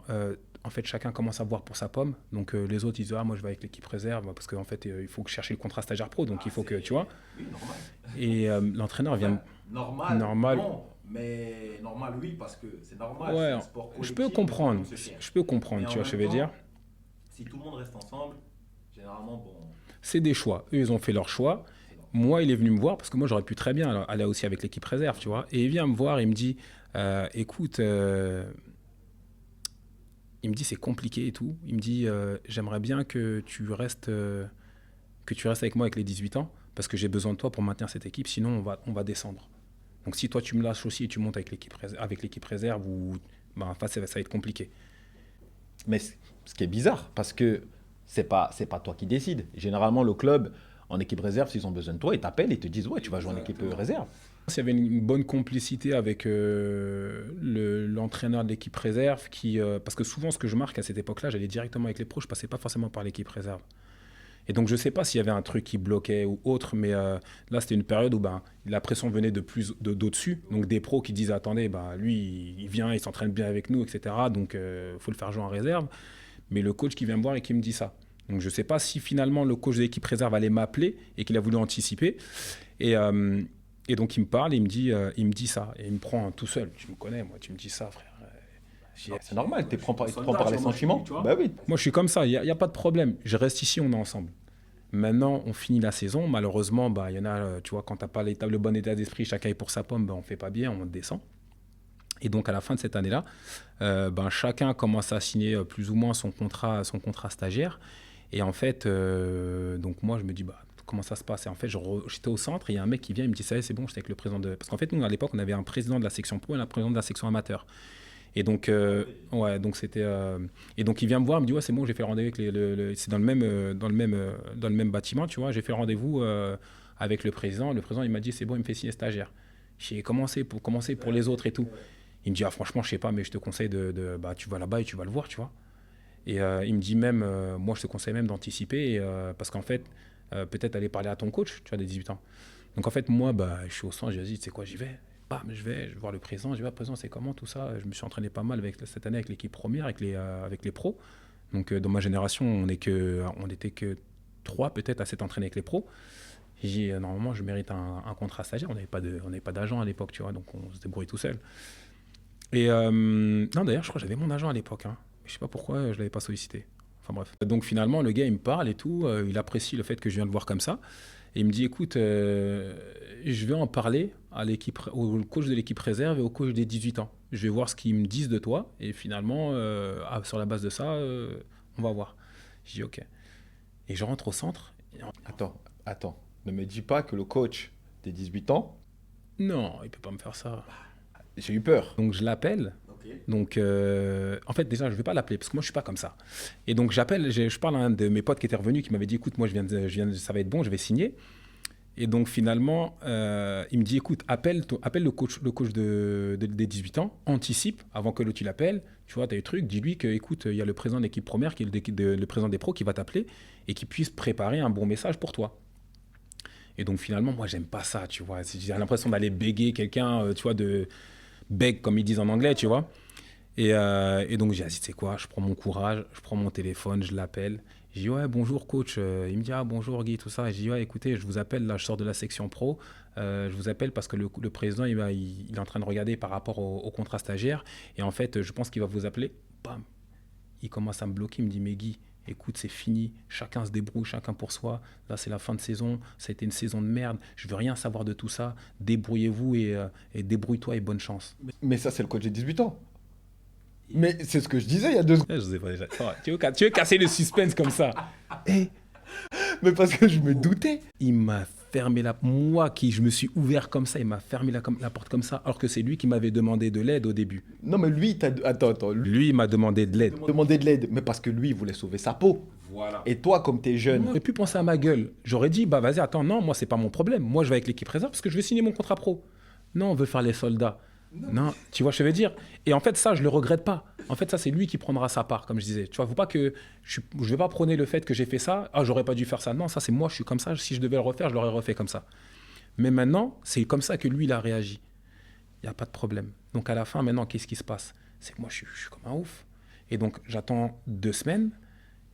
en fait, chacun commence à voir pour sa pomme. Donc les autres, ils disent, moi je vais avec l'équipe réserve, parce qu'en fait, il faut que chercher le contrat stagiaire pro, donc il faut que, tu vois. Oui, normal. Et l'entraîneur vient... Normal. Non, mais normal, oui, parce que c'est normal. Ouais, c'est un sport collectif, je peux comprendre, tu vois, je vais dire. Si tout le monde reste ensemble, généralement, bon... C'est des choix. Eux, ils ont fait leur choix. Moi, il est venu me voir parce que moi, j'aurais pu très bien aller aussi avec l'équipe réserve, tu vois. Et il vient me voir, il me dit, écoute, il me dit, c'est compliqué et tout. Il me dit, j'aimerais bien que tu restes avec moi avec les 18 ans parce que j'ai besoin de toi pour maintenir cette équipe, sinon on va descendre. Donc si toi, tu me lâches aussi et tu montes avec l'équipe réserve, ça va être compliqué. Mais ce qui est bizarre, parce que c'est pas toi qui décides. Généralement, le club, en équipe réserve s'ils ont besoin de toi. Ils t'appellent et te disent ouais, tu vas jouer en équipe réserve. Il y avait une bonne complicité avec l'entraîneur de l'équipe réserve parce que souvent ce que je marque à cette époque-là, j'allais directement avec les pros, je passais pas forcément par l'équipe réserve. Et donc je sais pas s'il y avait un truc qui bloquait ou autre, mais là c'était une période où la pression venait d'au-dessus, donc des pros qui disent attendez, lui il vient, il s'entraîne bien avec nous, etc. Donc faut le faire jouer en réserve. Mais le coach qui vient me voir et qui me dit ça. Donc je ne sais pas si finalement le coach de l'équipe réserve allait m'appeler et qu'il a voulu anticiper. Et donc il me parle, il me dit ça. Et il me prend tout seul. Tu me connais, moi, tu me dis ça, frère. C'est normal, il te prend par les sentiments. Bah oui. Moi je suis comme ça, il n'y a pas de problème. Je reste ici, on est ensemble. Maintenant, on finit la saison. Malheureusement, il y en a, tu vois, quand tu n'as pas le bon état d'esprit, chacun est pour sa pomme, on ne fait pas bien, on descend. Et donc, à la fin de cette année-là, chacun commence à signer plus ou moins son contrat stagiaire. Et en fait, donc moi, je me dis, comment ça se passe? Et en fait, j'étais au centre et il y a un mec qui vient, il me dit, ça y est, c'est bon, j'étais avec le président de... Parce qu'en fait, nous, à l'époque, on avait un président de la section pro et un président de la section amateur. Et donc, donc c'était... Et donc, il vient me voir, il me dit, ouais, c'est bon, j'ai fait le rendez-vous avec c'est dans le même bâtiment, tu vois. J'ai fait le rendez-vous avec le président. Le président, il m'a dit, c'est bon, il me fait signer stagiaire. J'ai commencé pour les autres et tout. Il me dit, franchement, je sais pas, mais je te conseille tu vas là-bas et tu vas le voir, tu vois. Et il me dit même, moi, je te conseille même d'anticiper parce qu'en fait, peut-être aller parler à ton coach, tu vois, des 18 ans. Donc, en fait, moi, je suis au centre, je dis, tu sais quoi, j'y vais. Je vais voir le président, je vais, président, c'est comment tout ça? Je me suis entraîné pas mal cette année avec l'équipe première, avec les pros. Donc, dans ma génération, on n'était que 3 peut-être à s'être entraîné avec les pros. J'ai dit, normalement, je mérite un contrat stagiaire. On n'avait pas d'agent à l'époque, tu vois, donc on se débrouille tout seul. Et non, d'ailleurs, je crois que j'avais mon agent à l'époque. Hein. Je sais pas pourquoi je l'avais pas sollicité. Enfin bref. Donc finalement, le gars, il me parle et tout. Il apprécie le fait que je viens de voir comme ça. Et il me dit, écoute, je vais en parler au coach de l'équipe réserve et au coach des 18 ans. Je vais voir ce qu'ils me disent de toi. Et finalement, sur la base de ça, on va voir. Je dis, OK. Et je rentre au centre. Attends. Ne me dis pas que le coach des 18 ans... Non, il peut pas me faire ça. J'ai eu peur. Donc je l'appelle. Okay. Donc en fait déjà je vais pas l'appeler parce que moi je suis pas comme ça. Et donc je parle à un de mes potes qui était revenu qui m'avait dit écoute moi ça va être bon, je vais signer. Et donc finalement il me dit écoute appelle le coach des 18 ans, anticipe avant que tu l'appelles, tu vois, tu as des trucs, dis-lui que écoute il y a le président de l'équipe première qui est le président des pros qui va t'appeler et qui puisse préparer un bon message pour toi. Et donc finalement moi j'aime pas ça, tu vois, j'ai l'impression d'aller béguer quelqu'un tu vois beg comme ils disent en anglais, tu vois. Et donc j'ai dit, tu sais quoi, je prends mon courage, je prends mon téléphone, je l'appelle. Je dis, ouais, bonjour coach. Il me dit, ah bonjour Guy, tout ça. Et je dis, ouais, écoutez, je vous appelle, là, je sors de la section pro. Je vous appelle parce que le président, il est en train de regarder par rapport au contrat stagiaire. Et en fait, je pense qu'il va vous appeler. Bam. Il commence à me bloquer, il me dit, mais Guy, écoute, c'est fini, chacun se débrouille, chacun pour soi. Là, c'est la fin de saison, ça a été une saison de merde. Je veux rien savoir de tout ça. Débrouillez-vous et débrouille-toi et bonne chance. Mais ça, c'est le coach de 18 ans. Mais c'est ce que je disais il y a 2 secondes. Je sais pas déjà. Tu veux casser le suspense comme ça? Mais parce que je me doutais. Il m'a fermé je me suis ouvert comme ça, il m'a fermé la porte comme ça, alors que c'est lui qui m'avait demandé de l'aide au début. Non, mais lui, attends. Lui, il m'a demandé de l'aide. Mais parce que lui, il voulait sauver sa peau. Voilà. Et toi, comme t'es jeune... J'aurais pu penser à ma gueule. J'aurais dit, vas-y, attends, non, moi, c'est pas mon problème. Moi, je vais avec l'équipe réserve parce que je veux signer mon contrat pro. Non, on veut faire les soldats. Non, tu vois, je veux dire. Et en fait, ça, je le regrette pas. En fait, ça, c'est lui qui prendra sa part, comme je disais. Tu vois, faut pas que je vais pas prôner le fait que j'ai fait ça. Ah, j'aurais pas dû faire ça. Non, ça, c'est moi, je suis comme ça. Si je devais le refaire, je l'aurais refait comme ça. Mais maintenant, c'est comme ça que lui, il a réagi. Il n'y a pas de problème. Donc, à la fin, maintenant, qu'est-ce qui se passe? C'est que moi, je suis comme un ouf. Et donc, j'attends 2 semaines.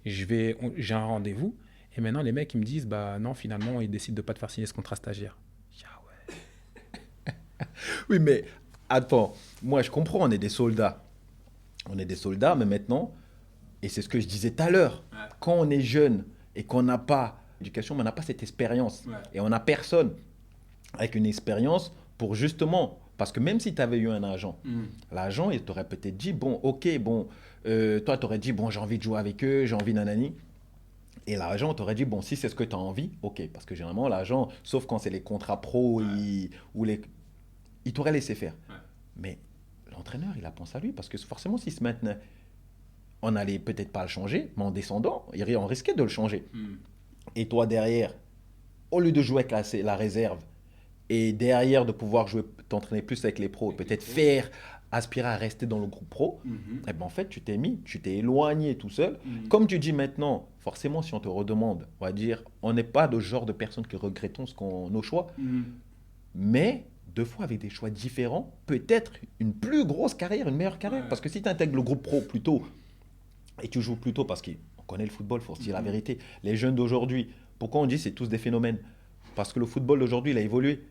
J'ai un rendez-vous. Et maintenant, les mecs, ils me disent, non, finalement, ils décident de pas te faire signer ce contrat stagiaire. Ah ouais. Oui, mais attends, moi je comprends, on est des soldats. Mais maintenant, et c'est ce que je disais tout à l'heure, quand on est jeune et qu'on n'a pas d'éducation, mais on n'a pas cette expérience, et on n'a personne avec une expérience pour justement, parce que même si tu avais eu un agent, l'agent, il t'aurait peut-être dit, bon, ok, bon, toi tu aurais dit, bon, j'ai envie de jouer avec eux, j'ai envie nanani. Et l'agent t'aurait dit, bon, si c'est ce que tu as envie, ok, parce que généralement l'agent, sauf quand c'est les contrats pro, il t'aurait laissé faire. Ouais. Mais l'entraîneur, il a pensé à lui, parce que forcément, s'il se maintenait, on n'allait peut-être pas le changer, mais en descendant, on risquait de le changer. Et toi, derrière, au lieu de jouer avec la réserve et derrière de pouvoir jouer, t'entraîner plus avec les pros, peut-être aspirer à rester dans le groupe pro, eh ben en fait, tu t'es éloigné tout seul. Comme tu dis maintenant, forcément, si on te redemande, on va dire, on n'est pas le genre de personnes qui regrettons nos choix, mais deux fois avec des choix différents, peut-être une plus grosse carrière, une meilleure carrière. Parce que si tu intègres le groupe pro plus tôt et tu joues plus tôt, parce qu'on connaît le football, il faut se dire la vérité, les jeunes d'aujourd'hui, pourquoi on dit c'est tous des phénomènes? Parce que le football d'aujourd'hui, il a évolué.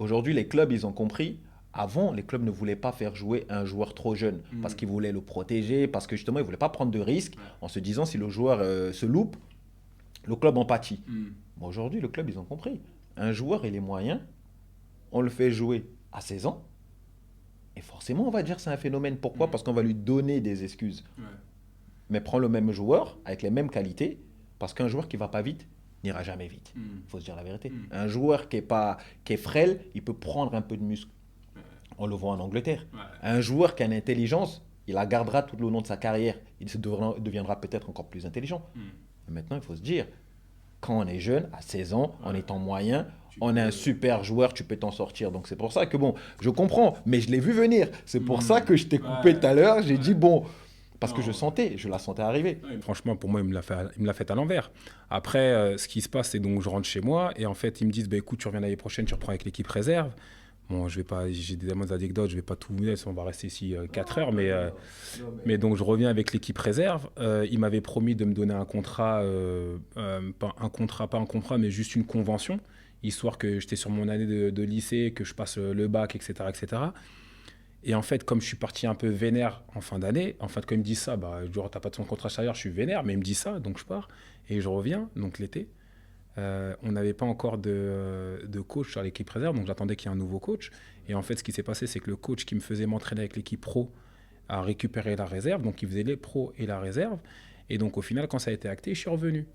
Aujourd'hui, les clubs, ils ont compris. Avant, les clubs ne voulaient pas faire jouer un joueur trop jeune parce qu'ils voulaient le protéger, parce que justement, ils ne voulaient pas prendre de risques en se disant si le joueur se loupe, le club en pâtit. Mais aujourd'hui, le club, ils ont compris. Un joueur, il est moyen, on le fait jouer à 16 ans, et forcément, on va dire que c'est un phénomène. Pourquoi? Parce qu'on va lui donner des excuses. Mais prends le même joueur, avec les mêmes qualités, parce qu'un joueur qui ne va pas vite, n'ira jamais vite. Il faut se dire la vérité. Un joueur qui est frêle, il peut prendre un peu de muscle. On le voit en Angleterre. Un joueur qui a une intelligence, il la gardera tout le long de sa carrière. Il deviendra peut-être encore plus intelligent. Mais maintenant, il faut se dire, quand on est jeune, à 16 ans, en étant moyen, on est un super joueur, tu peux t'en sortir. Donc c'est pour ça que, bon, je comprends, mais je l'ai vu venir. C'est pour ça que je t'ai coupé tout à l'heure. J'ai dit, bon... Parce que je la sentais arriver. Franchement, pour moi, il me l'a fait à l'envers. Après, ce qui se passe, c'est donc je rentre chez moi et en fait, ils me disent, bah, écoute, tu reviens l'année prochaine, tu reprends avec l'équipe réserve. Bon, j'ai des anecdotes, je vais pas tout vous dire, on va rester ici 4 heures, mais donc je reviens avec l'équipe réserve. Ils m'avaient promis de me donner un contrat, pas un contrat, mais juste une convention, histoire que j'étais sur mon année de lycée, que je passe le bac, etc., etc. Et en fait, comme je suis parti un peu vénère en fin d'année, en fait, quand il me dit ça, bah, genre, t'as pas de son contrat extérieur, je suis vénère, mais il me dit ça, donc je pars. Et je reviens, donc l'été. On n'avait pas encore de coach sur l'équipe réserve, donc j'attendais qu'il y ait un nouveau coach. Et en fait, ce qui s'est passé, c'est que le coach qui me faisait m'entraîner avec l'équipe pro a récupéré la réserve, donc il faisait les pros et la réserve. Et donc au final, quand ça a été acté, je suis revenu.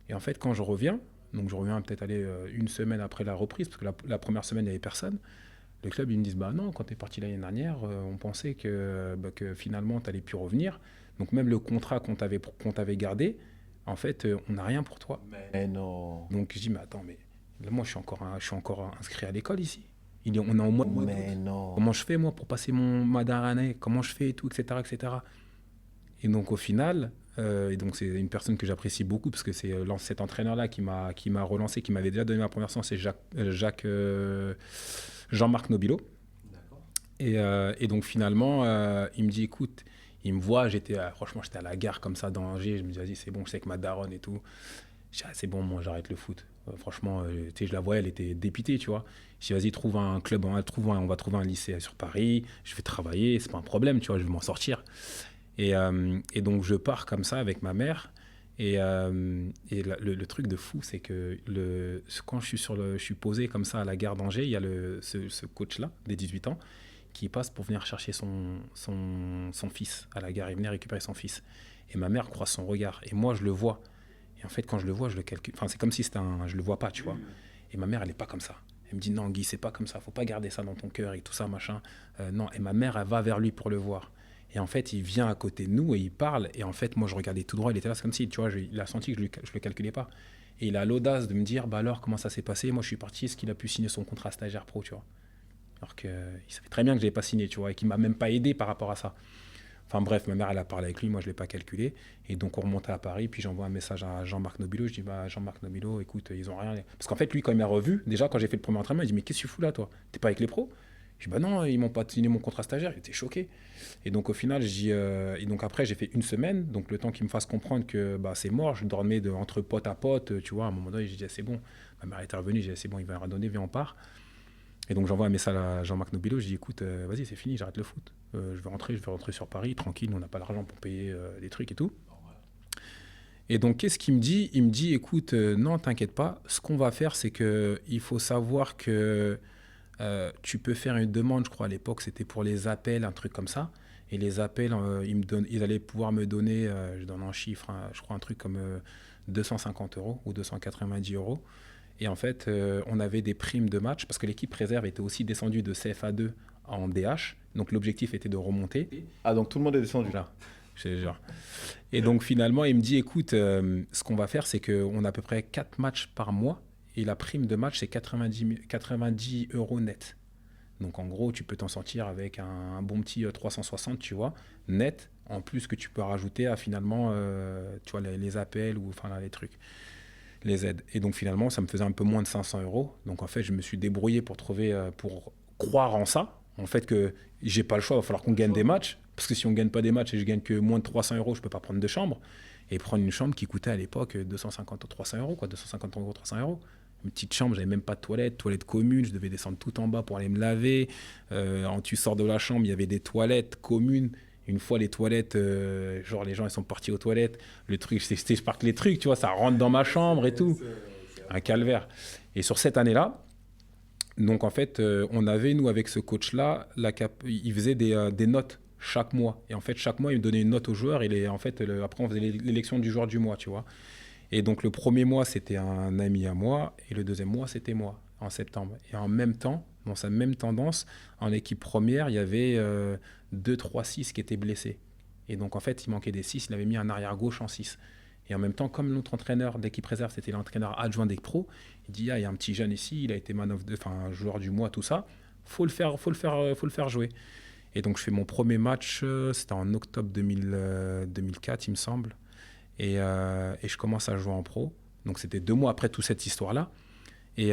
Et en fait, quand je reviens, donc je reviens peut-être aller une semaine après la reprise, parce que la première semaine, il n'y avait personne. Le club, ils me disent, bah non, quand tu es parti l'année dernière, on pensait que finalement, tu n'allais plus revenir. Donc même le contrat qu'on t'avait gardé, en fait, on n'a rien pour toi. Mais non. Donc je dis, mais attends, mais là, moi, je suis encore inscrit à l'école ici. On est en mois d'août. Mais non. Comment je fais, moi, pour passer ma dernière année? Comment je fais et tout, etc., etc. Et donc au final, et donc c'est une personne que j'apprécie beaucoup, parce que c'est cet entraîneur-là qui m'a relancé, qui m'avait déjà donné ma première chance, c'est Jean-Marc Nobilo. Et donc finalement, il me dit, écoute, il me voit, franchement, j'étais à la gare comme ça dans Angers, je me dis, vas-y, c'est bon, je sais que ma daronne et tout. Je dis, ah, c'est bon, moi, j'arrête le foot. Franchement, je la voyais, elle était dépitée, tu vois. Je dis, vas-y, trouve un club, on va trouver un lycée sur Paris, je vais travailler, c'est pas un problème, tu vois, je vais m'en sortir. Et donc, je pars comme ça avec ma mère. Et le truc de fou, c'est que quand je suis posé comme ça à la gare d'Angers, il y a ce coach-là, des 18 ans, qui passe pour venir chercher son fils à la gare. Il venait récupérer son fils. Et ma mère croise son regard. Et moi, je le vois. Et en fait, quand je le vois, je le calcule. Enfin, c'est comme si je le vois pas, tu vois. Et ma mère, elle n'est pas comme ça. Elle me dit, non, Guy, c'est pas comme ça. Faut pas garder ça dans ton cœur et tout ça, machin. Non. Et ma mère, elle va vers lui pour le voir. Et en fait, il vient à côté de nous et il parle. Et en fait, moi, je regardais tout droit. Il était là, c'est comme si, tu vois, il a senti que je le calculais pas. Et il a l'audace de me dire, bah alors, comment ça s'est passé? Moi, je suis parti. Est-ce qu'il a pu signer son contrat stagiaire pro, tu vois? Alors qu'il savait très bien que je n'avais pas signé, tu vois, et qu'il ne m'a même pas aidé par rapport à ça. Enfin bref, ma mère, elle a parlé avec lui, moi, je ne l'ai pas calculé. Et donc, on remontait à Paris, puis j'envoie un message à Jean-Marc Nobilo. Je dis, bah, Jean-Marc Nobilo, écoute, ils n'ont rien. Parce qu'en fait, lui, quand il m'a revu, déjà, quand j'ai fait le premier entraînement, il dit, mais qu'est-ce que tu fous là, toi? T'es pas avec les pros? Je dis, bah non, ils m'ont pas signé mon contrat stagiaire. Il était choqué. Et donc, au final, et donc après, j'ai fait une semaine. Donc, le temps qu'il me fasse comprendre que bah, c'est mort, je dormais entre pote à pote, tu vois. À un moment donné, j'ai dit, ah, c'est bon. Ma mère était revenue, j'ai dit, c'est bon, il va leur donner, viens, on part. Et donc j'envoie un message à Jean-Marc Nobilo, je dis écoute, vas-y, c'est fini, j'arrête le foot. Je vais rentrer sur Paris, tranquille, on n'a pas l'argent pour payer les trucs et tout. Et donc qu'est-ce qu'il me dit? Il me dit écoute, non, t'inquiète pas, ce qu'on va faire, c'est qu'il faut savoir que tu peux faire une demande, je crois à l'époque, c'était pour les appels, un truc comme ça. Et les appels, ils allaient pouvoir me donner, je donne un chiffre, je crois un truc comme 250 € ou 290 €. Et en fait, on avait des primes de match parce que l'équipe réserve était aussi descendue de CFA2 en DH. Donc l'objectif était de remonter. Ah, donc tout le monde est descendu là. Et donc finalement, il me dit écoute, ce qu'on va faire, c'est qu'on a à peu près 4 matchs par mois. et la prime de match, c'est 90 euros net. Donc en gros, tu peux t'en sortir avec un bon petit 360, tu vois, net, en plus que tu peux rajouter à finalement tu vois, les appels ou enfin les trucs, les aides. Et donc finalement, ça me faisait un peu moins de 500 euros. Donc en fait, je me suis débrouillé pour pour croire en ça. En fait, que j'ai pas le choix, il va falloir qu'on gagne des matchs. Parce que si on gagne pas des matchs et je gagne que moins de 300 euros, je peux pas prendre de chambre. Et prendre une chambre qui coûtait à l'époque 250 ou 300 euros, quoi, 250 euros, 300 euros. Une petite chambre, j'avais même pas de toilette commune, je devais descendre tout en bas pour aller me laver. Tu sors de la chambre, il y avait des toilettes communes. Une fois les toilettes, genre les gens ils sont partis aux toilettes, le truc, je parque les trucs, tu vois, ça rentre dans ma chambre et tout. Un calvaire. Et sur cette année-là, donc en fait, on avait, nous, avec ce coach-là, il faisait des notes chaque mois. Et en fait, chaque mois, il me donnait une note aux joueurs. En fait, après, on faisait l'élection du joueur du mois, tu vois. Et donc, le premier mois, c'était un ami à moi. Et le deuxième mois, c'était moi, en septembre. Et en même temps, dans sa même tendance, en équipe première, il y avait 2, 3, 6 qui étaient blessés. Et donc, en fait, il manquait des 6. Il avait mis un arrière-gauche en 6. Et en même temps, comme notre entraîneur d'équipe réserve, c'était l'entraîneur adjoint des pros, il dit, il y a un petit jeune ici, il a été joueur du mois, tout ça. Faut le faire jouer. Et donc, je fais mon premier match, c'était en octobre 2004, il me semble. Et je commence à jouer en pro. Donc, c'était 2 mois après toute cette histoire-là. Et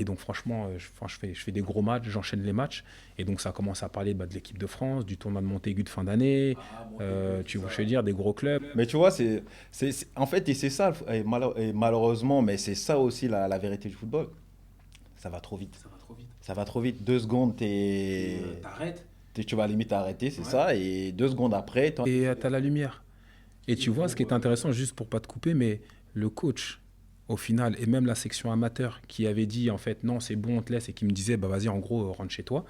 donc, franchement, je fais des gros matchs, j'enchaîne les matchs. Et donc, ça commence à parler de l'équipe de France, du tournoi de Montaigu de fin d'année. Tu vois, je veux dire, des gros clubs. Mais tu vois, en fait, et c'est ça, et malheureusement, mais c'est ça aussi la vérité du football. Ça va trop vite. Ça va trop vite. 2 secondes, T'arrêtes. Tu vas limite arrêter, c'est ça. Et 2 secondes après, et t'as la lumière. Et tu vois, ce qui est intéressant, juste pour pas te couper, mais le coach, au final, et même la section amateur qui avait dit, en fait, non, c'est bon, on te laisse, et qui me disait, bah vas-y, en gros, rentre chez toi.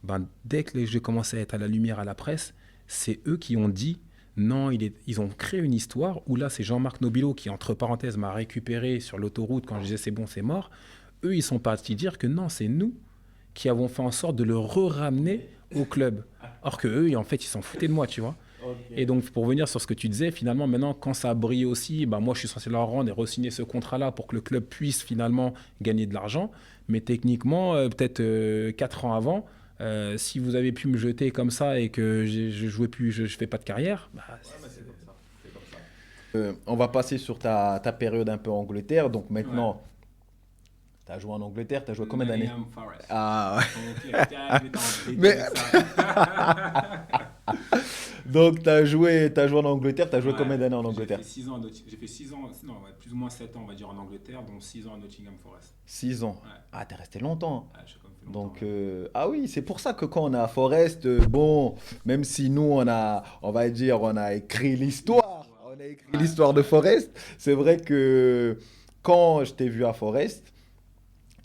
Ben, dès que j'ai commencé à être à la lumière à la presse, c'est eux qui ont dit, non, ils ont créé une histoire où là, c'est Jean-Marc Nobilo qui, entre parenthèses, m'a récupéré sur l'autoroute quand je disais, c'est bon, c'est mort. Eux, ils sont partis dire que non, c'est nous qui avons fait en sorte de le ramener au club. Or que eux, en fait, ils s'en foutaient de moi, tu vois. Okay. Et donc, pour revenir sur ce que tu disais, finalement, maintenant, quand ça a brillé aussi, bah, moi, je suis censé leur rendre et re-signer ce contrat-là pour que le club puisse finalement gagner de l'argent. Mais techniquement, peut-être 4 ans avant, si vous avez pu me jeter comme ça et que je jouais plus, je fais pas de carrière, bah, c'est comme ça. On va passer sur ta période un peu en Angleterre. Donc maintenant, tu as joué en Angleterre, tu as joué combien d'années? Ah ouais. Mais... Donc, tu as joué en Angleterre, tu as joué combien d'années en Angleterre? J'ai fait 6 ans, non, plus ou moins 7 ans, on va dire, en Angleterre, dont 6 ans à Nottingham Forest. 6 ans. Ouais. Ah, t'es resté longtemps. Ouais, j'ai quand même fait longtemps. Donc, ah oui, c'est pour ça que quand on est à Forest, bon, même si nous, on va dire, on a écrit l'histoire, l'histoire de Forest, c'est vrai que quand je t'ai vu à Forest,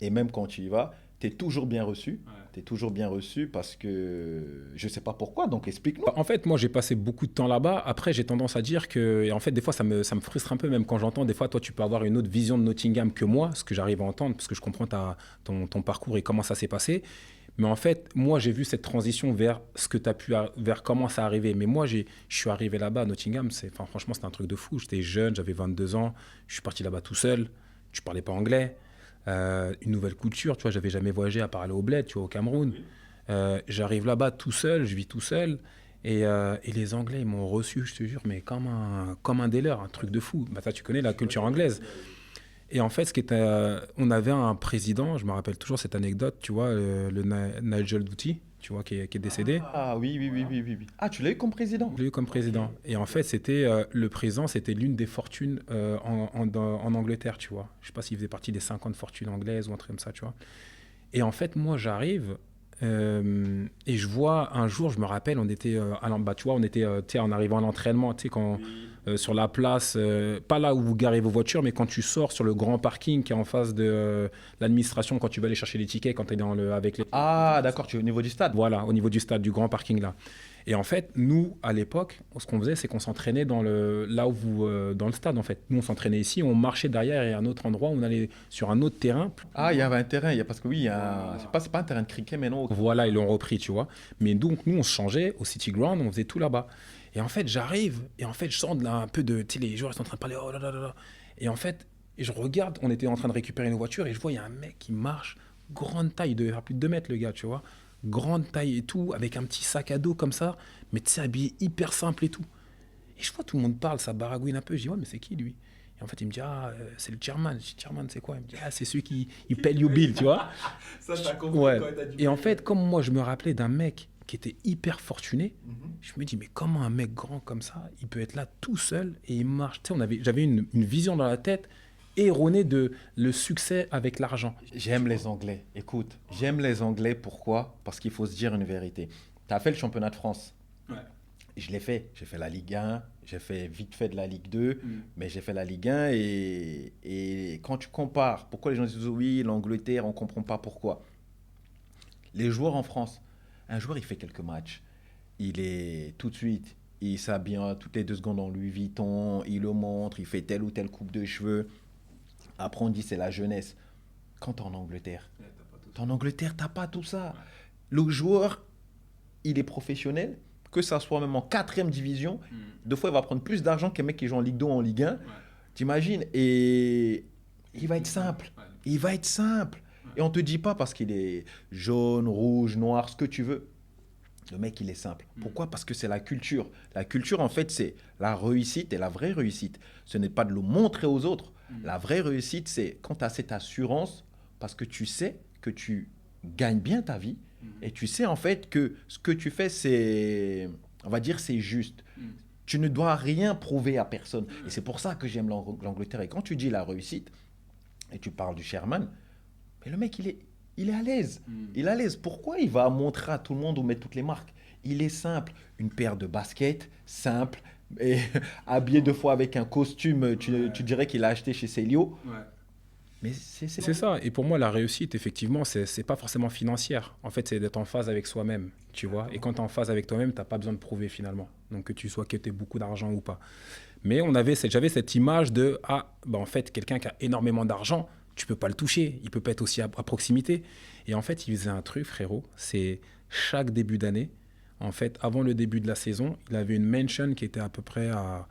et même quand tu y vas, tu es toujours bien reçu. Ouais. Tu es toujours bien reçu parce que je ne sais pas pourquoi, donc explique-nous. En fait, moi, j'ai passé beaucoup de temps là-bas. Après, j'ai tendance à dire que, et en fait, des fois, ça me frustre un peu, même quand j'entends, des fois, toi, tu peux avoir une autre vision de Nottingham que moi, ce que j'arrive à entendre, parce que je comprends ton parcours et comment ça s'est passé. Mais en fait, moi, j'ai vu cette transition vers ce que tu as vers comment ça arrivé. Mais moi, je suis arrivé là-bas à Nottingham. Franchement, c'était un truc de fou. J'étais jeune, j'avais 22 ans. Je suis parti là-bas tout seul. Je ne parlais pas anglais. Une nouvelle culture, tu vois, j'avais jamais voyagé à part aller au bled, tu vois, au Cameroun. J'arrive là-bas tout seul, je vis tout seul, et les Anglais, ils m'ont reçu, je te jure, mais comme un des leurs, un truc de fou. Bah, ça, tu connais la culture anglaise. Et en fait, on avait un président, je me rappelle toujours cette anecdote, tu vois, le Nigel Doughty, tu vois, qui est décédé. Ah oui. Ah, tu l'as eu comme président? Je l'ai eu comme président. Okay. Et en fait, le président, c'était l'une des fortunes en Angleterre, tu vois. Je ne sais pas s'il faisait partie des 50 fortunes anglaises ou un truc comme ça, tu vois. Et en fait, moi, j'arrive et je vois un jour, je me rappelle, on était tu vois, en arrivant à l'entraînement, tu sais, quand sur la place, pas là où vous garez vos voitures, mais quand tu sors sur le grand parking qui est en face de l'administration, quand tu vas aller chercher les tickets, quand tu es avec les... Ah, d'accord, tu es au niveau du stade. Voilà, au niveau du stade, du grand parking là. Et en fait, nous, à l'époque, ce qu'on faisait, c'est qu'on s'entraînait dans le stade, en fait. Nous, on s'entraînait ici, on marchait derrière et à un autre endroit, on allait sur un autre terrain. Ah, il y avait un terrain, parce que oui, c'est pas un terrain de cricket, mais non. Voilà, ils l'ont repris, tu vois. Mais donc, nous, on se changeait au City Ground, on faisait tout là-bas. Et en fait, j'arrive, et en fait, je sens un peu de... Tu sais, les joueurs, ils sont en train de parler, oh là là là là. Et en fait, Et je regarde, on était en train de récupérer nos voitures et je vois, il y a un mec qui marche, grande taille, il devait faire plus de 2 mètres, le gars, tu vois. Grande taille et tout, avec un petit sac à dos comme ça, mais tu sais, habillé hyper simple et tout. Et je vois tout le monde parle, ça baragouine un peu. Je dis, ouais, mais c'est qui lui? Et en fait, il me dit, ah, c'est le chairman. Je dis, chairman, c'est quoi? Il me dit, ah, c'est celui qui il paye you bill, tu vois. Ça, t'as compris Ouais. quand t'as dit. Et en fait, comme moi, je me rappelais d'un mec qui était hyper fortuné, Mhm. je me dis, mais comment un mec grand comme ça, il peut être là tout seul et il marche. Tu sais, j'avais une vision dans la tête erronée de le succès avec l'argent. J'aime les Anglais. Écoute, j'aime les Anglais. Pourquoi? Parce qu'il faut se dire une vérité. Tu as fait le championnat de France. Ouais. Je l'ai fait. J'ai fait la Ligue 1, j'ai fait vite fait de la Ligue 2, Mm. mais j'ai fait la Ligue 1. Et quand tu compares, pourquoi les gens disent oui, l'Angleterre, on ne comprend pas pourquoi. Les joueurs en France, un joueur, il fait quelques matchs. Il est tout de suite, il s'habille toutes les 2 secondes en Louis Vuitton, il le montre, il fait telle ou telle coupe de cheveux. Après, on dit c'est la jeunesse. Quand tu es en Angleterre, Ouais, t'as pas tout t'es en Angleterre, tu n'as pas tout ça. Le joueur, il est professionnel, que ça soit même en 4e division. ça. Mm. Deux fois, il va prendre plus d'argent qu'un mec qui joue en Ligue 2 ou en Ligue 1. Ouais. T'imagines? Et il va être simple. Ouais. Il va être simple. Et on te dit pas parce qu'il est jaune, rouge, noir, ce que tu veux. Le mec, il est simple. Pourquoi? Parce que c'est la culture. La culture, en fait, c'est la réussite et la vraie réussite. Ce n'est pas de le montrer aux autres. La vraie réussite, c'est quand tu as cette assurance parce que tu sais que tu gagnes bien ta vie et tu sais en fait que ce que tu fais, c'est, on va dire, c'est juste. Tu ne dois rien prouver à personne. Et c'est pour ça que j'aime l'Angleterre. Et quand tu dis la réussite, et tu parles du Sherman, mais le mec, il est à l'aise. Il est à l'aise. Pourquoi il va montrer à tout le monde où mettre toutes les marques? Il est simple. Une paire de baskets, simple, et habillé 2 fois avec un costume, tu dirais qu'il a acheté chez Célio. Ouais. Mais c'est C'est ça. Et pour moi, la réussite, effectivement, c'est pas forcément financière. En fait, c'est d'être en phase avec soi-même, tu vois. Et quand tu es en phase avec toi-même, tu n'as pas besoin de prouver finalement. Donc que tu sois que tu aies beaucoup d'argent ou pas. Mais j'avais cette image de, en fait, quelqu'un qui a énormément d'argent, tu peux pas le toucher. Il peut pas être aussi à proximité. Et en fait, il faisait un truc, frérot. C'est chaque début d'année, en fait, avant le début de la saison, il avait une mansion qui était à peu près à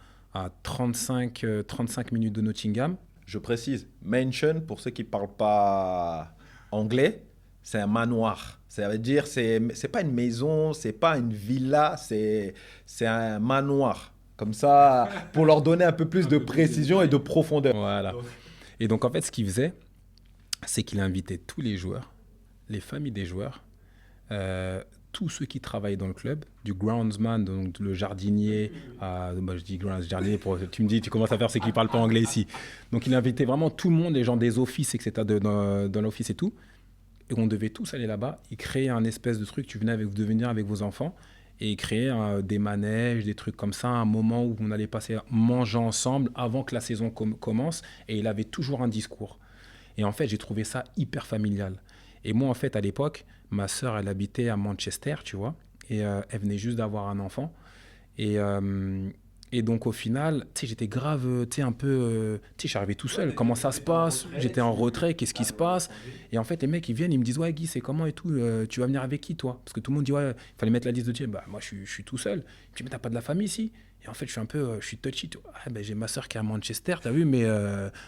35 minutes de Nottingham. Je précise, mansion, pour ceux qui ne parlent pas anglais, c'est un manoir. Ça veut dire, c'est pas une maison, c'est pas une villa, c'est un manoir. Comme ça, pour leur donner un peu plus de précision et de profondeur. Voilà. Et donc, en fait, ce qu'il faisait, c'est qu'il invitait tous les joueurs, les familles des joueurs, tous ceux qui travaillent dans le club, du groundsman, donc le jardinier, je dis jardinier, tu me dis, tu commences à faire ce qui ne parle pas anglais ici. Donc, il invitait vraiment tout le monde, les gens des offices, etc., dans l'office et tout. Et on devait tous aller là-bas. Il créait un espèce de truc, vous devez venir avec vos enfants, et créer des manèges, des trucs comme ça, un moment où on allait passer manger ensemble avant que la saison commence, et il avait toujours un discours. Et en fait, j'ai trouvé ça hyper familial. Et moi, en fait, à l'époque, ma sœur, elle habitait à Manchester, tu vois, et elle venait juste d'avoir un enfant. Et donc, au final, tu sais, j'étais grave, tu sais, un peu, tu sais, je suis arrivé tout seul. Comment ça se passe? J'étais en retrait, qu'est-ce qui se passe? Et en fait, les mecs, ils viennent, ils me disent, ouais, Guy, c'est comment et tout? Tu vas venir avec qui, toi? Parce que tout le monde dit, ouais, il fallait mettre la liste de tiers. Bah, moi, je suis tout seul. Je dis, mais t'as pas de la famille ici? Et en fait, je suis un peu, je suis touchy. Ah, ben, j'ai ma sœur qui est à Manchester, t'as vu, mais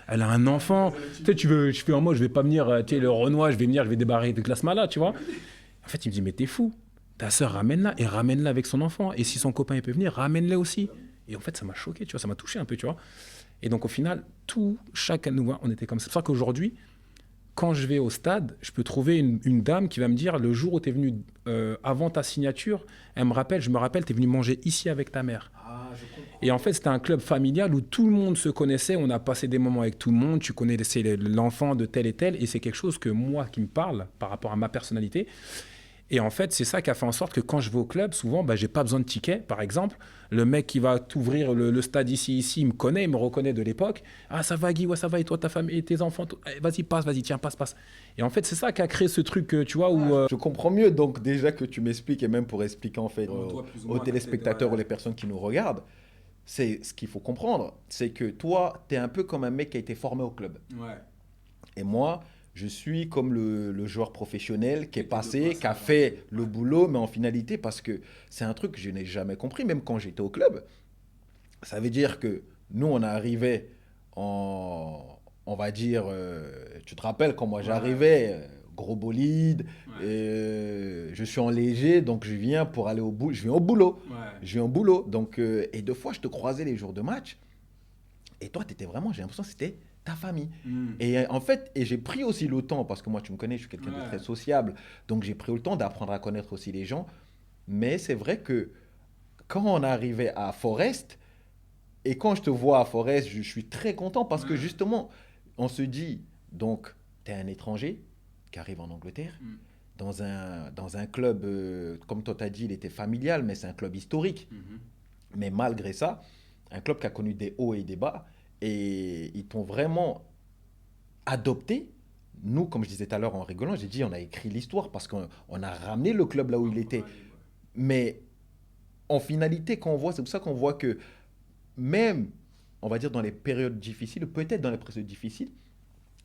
elle a un enfant. Tu sais, je fais en mode, je vais pas venir, tu sais, le Renoir, je vais débarrer de classe là, tu vois. En fait, il me dit, mais t'es fou. Ta sœur, ramène-la et ramène-la avec son enfant. Et si son copain il peut venir, ramène-la aussi. Et en fait, ça m'a choqué, tu vois, ça m'a touché un peu, tu vois. Et donc, au final, chacun de nous, on était comme ça. C'est pour ça qu'aujourd'hui, quand je vais au stade, je peux trouver une dame qui va me dire, le jour où tu es venu avant ta signature, je me rappelle, tu es venu manger ici avec ta mère. Et en fait, c'était un club familial où tout le monde se connaissait, on a passé des moments avec tout le monde, tu connais l'enfant de tel et tel, et c'est quelque chose que moi, qui me parle par rapport à ma personnalité. Et en fait, c'est ça qui a fait en sorte que quand je vais au club, souvent, j'ai pas besoin de ticket, par exemple. Le mec qui va t'ouvrir le stade ici, il me connaît, il me reconnaît de l'époque. Ah, ça va, Guy, ouais, ça va, et toi, ta famille, et tes enfants, vas-y, passe, vas-y, tiens, passe. Et en fait, c'est ça qui a créé ce truc, tu vois, où... Je comprends mieux, donc déjà que tu m'expliques, et même pour expliquer en fait Toi, plus ou aux moins, téléspectateurs ouais. ou les personnes qui nous regardent, c'est ce qu'il faut comprendre, c'est que toi, tu es un peu comme un mec qui a été formé au club. Ouais. Et moi, je suis comme le joueur professionnel qui est passé, qui a fait le boulot, mais en finalité, parce que c'est un truc que je n'ai jamais compris, même quand j'étais au club. Ça veut dire que nous, on arrivait en on va dire, tu te rappelles quand moi Ouais. j'arrivais, gros bolide, Ouais. je suis en léger, donc je viens pour aller au boulot. Je viens au boulot. Ouais. Je viens au boulot. Donc, et deux fois, je te croisais les jours de match. Et toi, tu étais vraiment, j'ai l'impression que c'était ta famille. Mm. Et en fait, et j'ai pris aussi le temps, parce que moi, tu me connais, je suis quelqu'un de très Ouais. sociable. Donc, j'ai pris le temps d'apprendre à connaître aussi les gens. Mais c'est vrai que quand on arrivait à Forest, et quand je te vois à Forest, je suis très content parce que Ouais. justement, on se dit, donc, tu es un étranger qui arrive en Angleterre, Mm. dans un club, comme toi t'as dit, il était familial, mais c'est un club historique. Mhm. Mais malgré ça, un club qui a connu des hauts et des bas, et ils t'ont vraiment adopté. Nous, comme je disais tout à l'heure en rigolant, j'ai dit on a écrit l'histoire parce qu'on a ramené le club là où En il Premier était. League, ouais. Mais en finalité, quand on voit, c'est pour ça qu'on voit que même, on va dire dans les périodes difficiles, peut-être dans les périodes difficiles,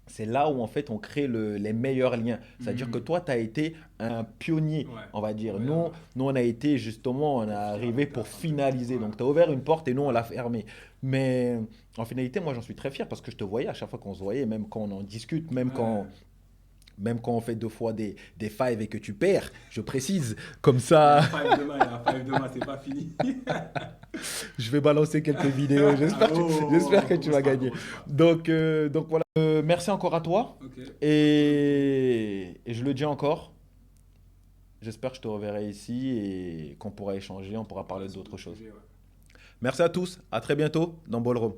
c'est là où en fait on crée les meilleurs liens. C'est-à-dire que Mhm. toi, tu as été un pionnier, Ouais. on va dire. Ouais, ouais. Nous, on a été justement, on est Pour arrivé finaliser pour un peu. finaliser. Ouais. Donc, tu as ouvert une porte et nous, on Ouais. l'a fermée. Mais en finalité, moi, j'en suis très fier parce que je te voyais à chaque fois qu'on se voyait, même quand on en discute, Ouais. même quand on fait deux fois des fives et que tu perds, je précise. Comme Il y a ça, un five demain, il y a un five demain, c'est pas fini. je vais balancer quelques vidéos. J'espère que tu Commence vas pas, gagner. commence pas. Donc voilà. Merci encore à toi. Ok. Et je le dis encore, j'espère que je te reverrai ici et qu'on pourra échanger, on pourra parler Ouais, sur d'autres d'autres choses. sujets, ouais. Merci à tous, à très bientôt dans Ballroom.